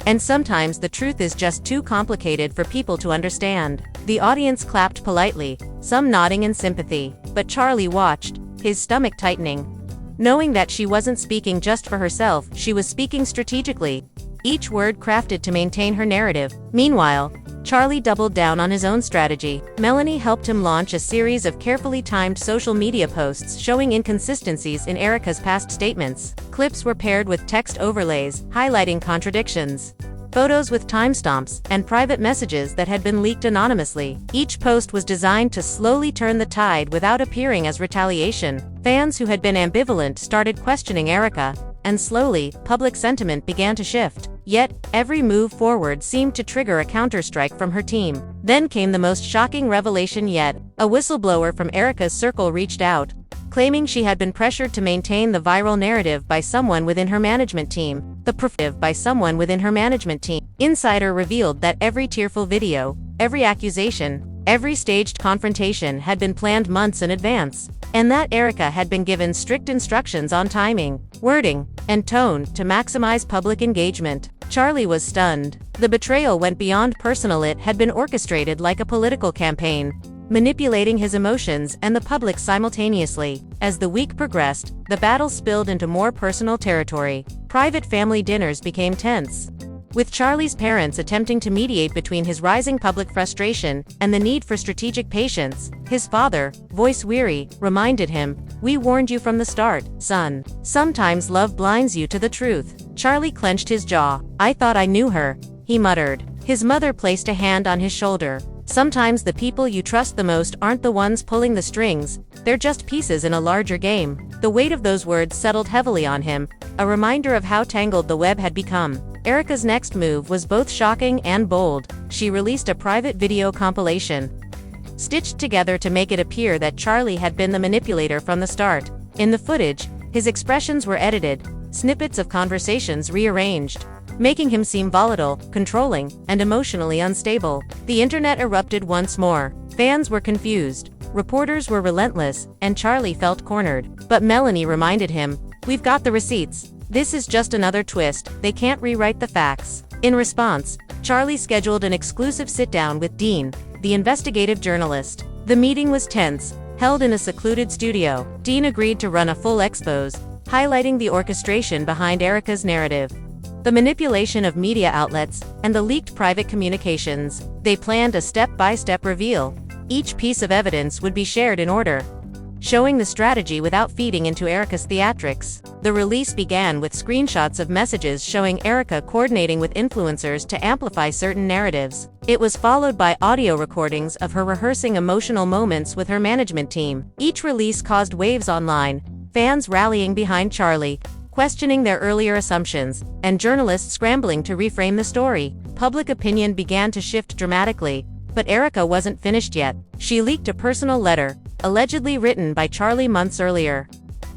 "And sometimes the truth is just too complicated for people to understand." The audience clapped politely, some nodding in sympathy. But Charlie watched, his stomach tightening. Knowing that she wasn't speaking just for herself, she was speaking strategically, each word crafted to maintain her narrative. Meanwhile, Charlie doubled down on his own strategy. Melanie helped him launch a series of carefully timed social media posts showing inconsistencies in Erika's past statements. Clips were paired with text overlays, highlighting contradictions, photos with timestamps, and private messages that had been leaked anonymously. Each post was designed to slowly turn the tide without appearing as retaliation. Fans who had been ambivalent started questioning Erika, and slowly, public sentiment began to shift. Yet, every move forward seemed to trigger a counterstrike from her team. Then came the most shocking revelation yet. A whistleblower from Erika's circle reached out, claiming she had been pressured to maintain the viral narrative by someone within her management team. Insider revealed that every tearful video, every accusation, every staged confrontation had been planned months in advance, and that Erika had been given strict instructions on timing, wording, and tone to maximize public engagement. Charlie was stunned. The betrayal went beyond personal. It had been orchestrated like a political campaign, manipulating his emotions and the public simultaneously. As the week progressed, the battle spilled into more personal territory. Private family dinners became tense, with Charlie's parents attempting to mediate between his rising public frustration and the need for strategic patience. His father, voice weary, reminded him, "We warned you from the start, son. Sometimes love blinds you to the truth." Charlie clenched his jaw. "I thought I knew her," he muttered. His mother placed a hand on his shoulder. "Sometimes the people you trust the most aren't the ones pulling the strings, they're just pieces in a larger game." The weight of those words settled heavily on him, a reminder of how tangled the web had become. Erika's next move was both shocking and bold. She released a private video compilation, stitched together to make it appear that Charlie had been the manipulator from the start. In the footage, his expressions were edited, snippets of conversations rearranged, making him seem volatile, controlling, and emotionally unstable. The internet erupted once more. Fans were confused, reporters were relentless, and Charlie felt cornered. But Melanie reminded him, "We've got the receipts. This is just another twist, they can't rewrite the facts." In response, Charlie scheduled an exclusive sit-down with Dean, the investigative journalist. The meeting was tense, held in a secluded studio. Dean agreed to run a full expose, highlighting the orchestration behind Erika's narrative, the manipulation of media outlets, and the leaked private communications. They planned a step-by-step reveal. Each piece of evidence would be shared in order, showing the strategy without feeding into Erika's theatrics. The release began with screenshots of messages showing Erika coordinating with influencers to amplify certain narratives. It was followed by audio recordings of her rehearsing emotional moments with her management team. Each release caused waves online, fans rallying behind Charlie, questioning their earlier assumptions, and journalists scrambling to reframe the story. Public opinion began to shift dramatically, but Erika wasn't finished yet. She leaked a personal letter, allegedly written by Charlie months earlier,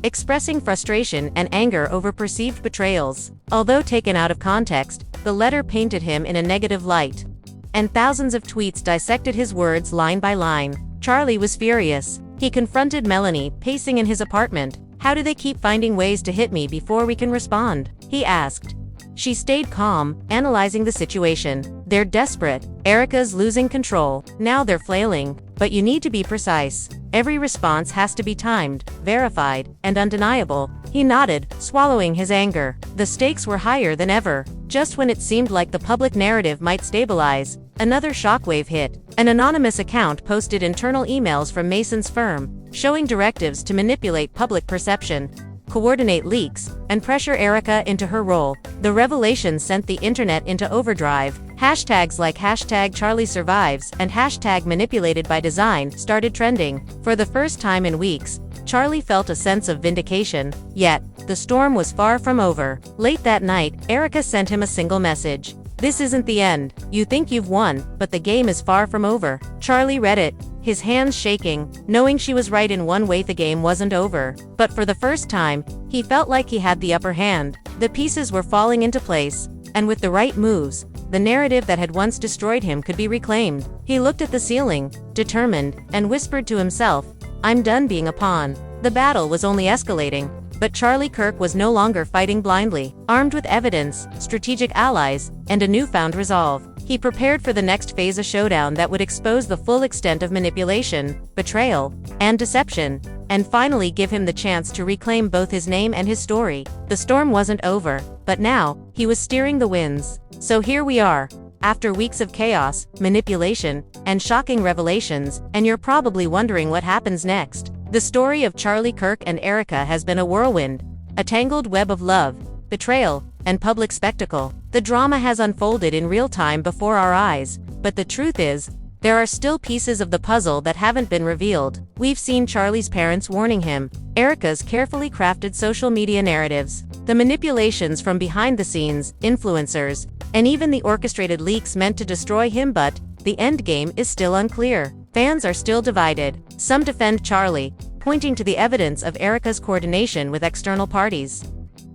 expressing frustration and anger over perceived betrayals. Although taken out of context, the letter painted him in a negative light, and thousands of tweets dissected his words line by line. Charlie was furious. He confronted Melanie, pacing in his apartment. "How do they keep finding ways to hit me before we can respond?" he asked. She stayed calm, analyzing the situation. "They're desperate. Erika's losing control. Now they're flailing. But you need to be precise. Every response has to be timed, verified, and undeniable." He nodded, swallowing his anger. The stakes were higher than ever. Just when it seemed like the public narrative might stabilize, another shockwave hit. An anonymous account posted internal emails from Mason's firm, showing directives to manipulate public perception, coordinate leaks, and pressure Erika into her role. The revelation sent the internet into overdrive. Hashtags like #CharlieSurvives and #manipulated by design started trending. For the first time in weeks, Charlie felt a sense of vindication, yet, the storm was far from over. Late that night, Erika sent him a single message. "This isn't the end. You think you've won, but the game is far from over." Charlie read it, his hands shaking, knowing she was right in one way. The game wasn't over. But for the first time, he felt like he had the upper hand. The pieces were falling into place, and with the right moves, the narrative that had once destroyed him could be reclaimed. He looked at the ceiling, determined, and whispered to himself, "I'm done being a pawn." The battle was only escalating, but Charlie Kirk was no longer fighting blindly. Armed with evidence, strategic allies, and a newfound resolve, he prepared for the next phase, a showdown that would expose the full extent of manipulation, betrayal, and deception, and finally give him the chance to reclaim both his name and his story. The storm wasn't over, but now, he was steering the winds. So here we are, after weeks of chaos, manipulation, and shocking revelations, and you're probably wondering what happens next. The story of Charlie Kirk and Erika has been a whirlwind, a tangled web of love, betrayal, and public spectacle. The drama has unfolded in real time before our eyes, but the truth is, there are still pieces of the puzzle that haven't been revealed. We've seen Charlie's parents warning him, Erika's carefully crafted social media narratives, the manipulations from behind the scenes, influencers, and even the orchestrated leaks meant to destroy him, but the endgame is still unclear. Fans are still divided. Some defend Charlie, pointing to the evidence of Erika's coordination with external parties,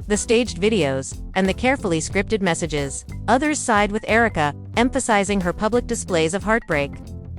the staged videos, and the carefully scripted messages. Others side with Erika, emphasizing her public displays of heartbreak,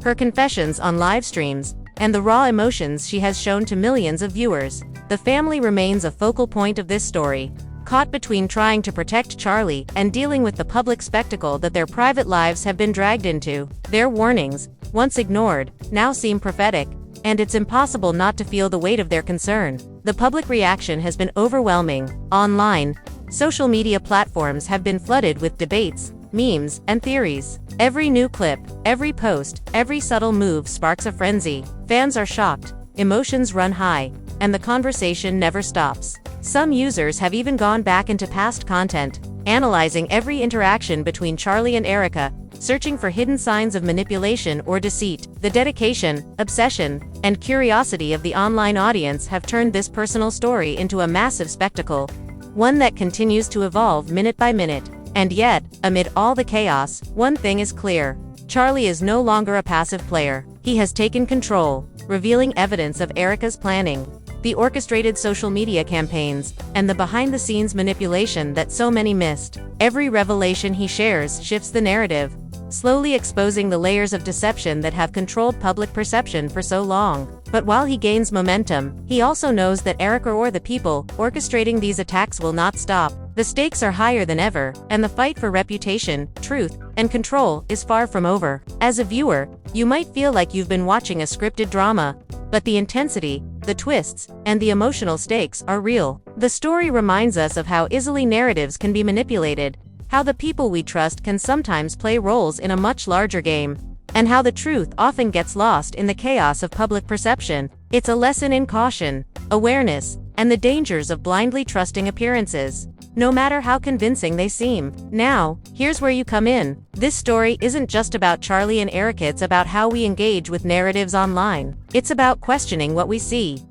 her confessions on live streams, and the raw emotions she has shown to millions of viewers. The family remains a focal point of this story, caught between trying to protect Charlie and dealing with the public spectacle that their private lives have been dragged into. Their warnings, once ignored, now seem prophetic, and it's impossible not to feel the weight of their concern. The public reaction has been overwhelming. Online, social media platforms have been flooded with debates, memes, and theories. Every new clip, every post, every subtle move sparks a frenzy. Fans are shocked, emotions run high, and the conversation never stops. Some users have even gone back into past content, analyzing every interaction between Charlie and Erika, searching for hidden signs of manipulation or deceit. The dedication, obsession, and curiosity of the online audience have turned this personal story into a massive spectacle, one that continues to evolve minute by minute. And yet, amid all the chaos, one thing is clear. Charlie is no longer a passive player. He has taken control, revealing evidence of Erika's planning, the orchestrated social media campaigns, and the behind-the-scenes manipulation that so many missed. Every revelation he shares shifts the narrative, slowly exposing the layers of deception that have controlled public perception for so long. But while he gains momentum, he also knows that Erika or the people orchestrating these attacks will not stop. The stakes are higher than ever, and the fight for reputation, truth, and control is far from over. As a viewer, you might feel like you've been watching a scripted drama, but the intensity, the twists, and the emotional stakes are real. The story reminds us of how easily narratives can be manipulated, how the people we trust can sometimes play roles in a much larger game, and how the truth often gets lost in the chaos of public perception. It's a lesson in caution, awareness, and the dangers of blindly trusting appearances, no matter how convincing they seem. Now, here's where you come in. This story isn't just about Charlie and Erika, it's about how we engage with narratives online. It's about questioning what we see,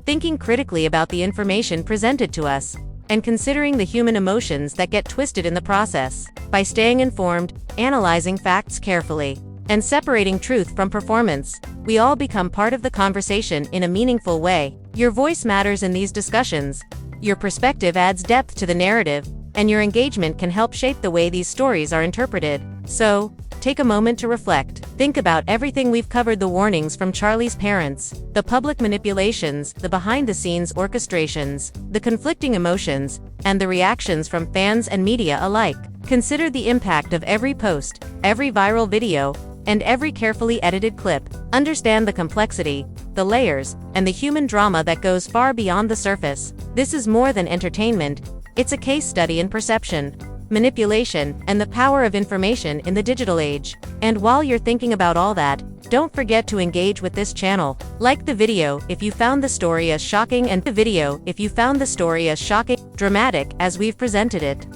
thinking critically about the information presented to us, and considering the human emotions that get twisted in the process. By staying informed, analyzing facts carefully, and separating truth from performance, we all become part of the conversation in a meaningful way. Your voice matters in these discussions. Your perspective adds depth to the narrative, and your engagement can help shape the way these stories are interpreted. So, take a moment to reflect. Think about everything we've covered: the warnings from Charlie's parents, the public manipulations, the behind-the-scenes orchestrations, the conflicting emotions, and the reactions from fans and media alike. Consider the impact of every post, every viral video, and every carefully edited clip. Understand the complexity, the layers, and the human drama that goes far beyond the surface. This is more than entertainment. It's a case study in perception, manipulation, and the power of information in the digital age. And while you're thinking about all that, don't forget to engage with this channel. Like the video if you found the story as shocking, and dramatic as we've presented it.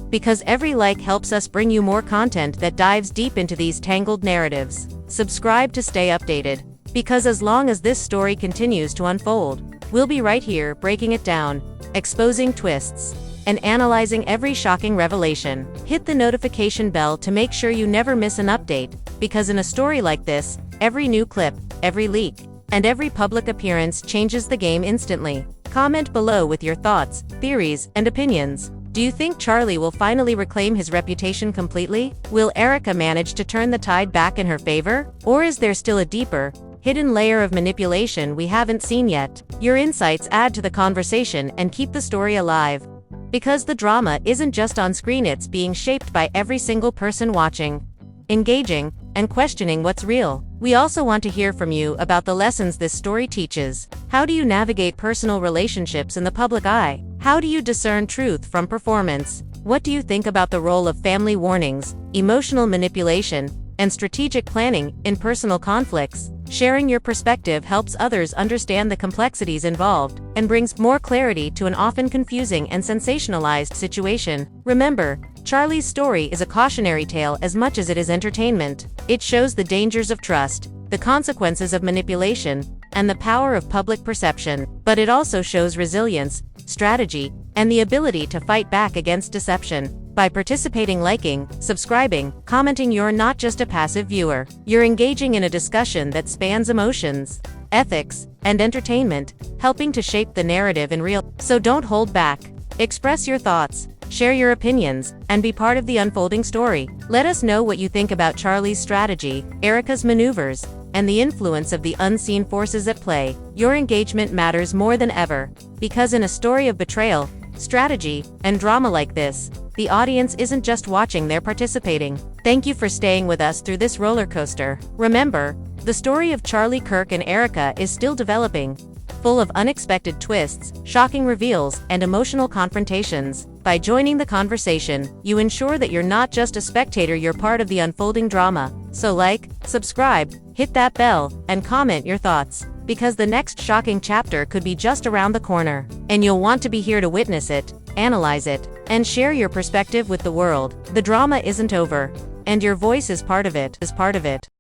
Because every like helps us bring you more content that dives deep into these tangled narratives. Subscribe to stay updated, because as long as this story continues to unfold, We'll be right here, breaking it down, exposing twists, and analyzing every shocking revelation. Hit the notification bell to make sure you never miss an update, because in a story like this, every new clip, every leak, and every public appearance changes the game instantly. Comment below with your thoughts, theories, and opinions. Do you think Charlie will finally reclaim his reputation completely? Will Erika manage to turn the tide back in her favor? Or is there still a deeper, hidden layer of manipulation we haven't seen yet? Your insights add to the conversation and keep the story alive. Because the drama isn't just on screen, it's being shaped by every single person watching, engaging, and questioning what's real. We also want to hear from you about the lessons this story teaches. How do you navigate personal relationships in the public eye? How do you discern truth from performance? What do you think about the role of family warnings, emotional manipulation, and strategic planning in personal conflicts? Sharing your perspective helps others understand the complexities involved and brings more clarity to an often confusing and sensationalized situation. Remember, Charlie's story is a cautionary tale as much as it is entertainment. It shows the dangers of trust, the consequences of manipulation, and the power of public perception. But it also shows resilience, strategy, and the ability to fight back against deception. By participating, liking, subscribing, commenting, you're not just a passive viewer. You're engaging in a discussion that spans emotions, ethics, and entertainment, helping to shape the narrative in real. So don't hold back. Express your thoughts, share your opinions, and be part of the unfolding story. Let us know what you think about Charlie's strategy, Erika's maneuvers, and the influence of the unseen forces at play. Your engagement matters more than ever, because in a story of betrayal, strategy, and drama like this, the audience isn't just watching, they're participating. Thank you for staying with us through this roller coaster. Remember, the story of Charlie, Kirk, and Erika is still developing, full of unexpected twists, shocking reveals, and emotional confrontations. By joining the conversation, you ensure that you're not just a spectator, you're part of the unfolding drama. So like, subscribe, hit that bell, and comment your thoughts, because the next shocking chapter could be just around the corner, and you'll want to be here to witness it, analyze it, and share your perspective with the world. The drama isn't over, and your voice is part of it.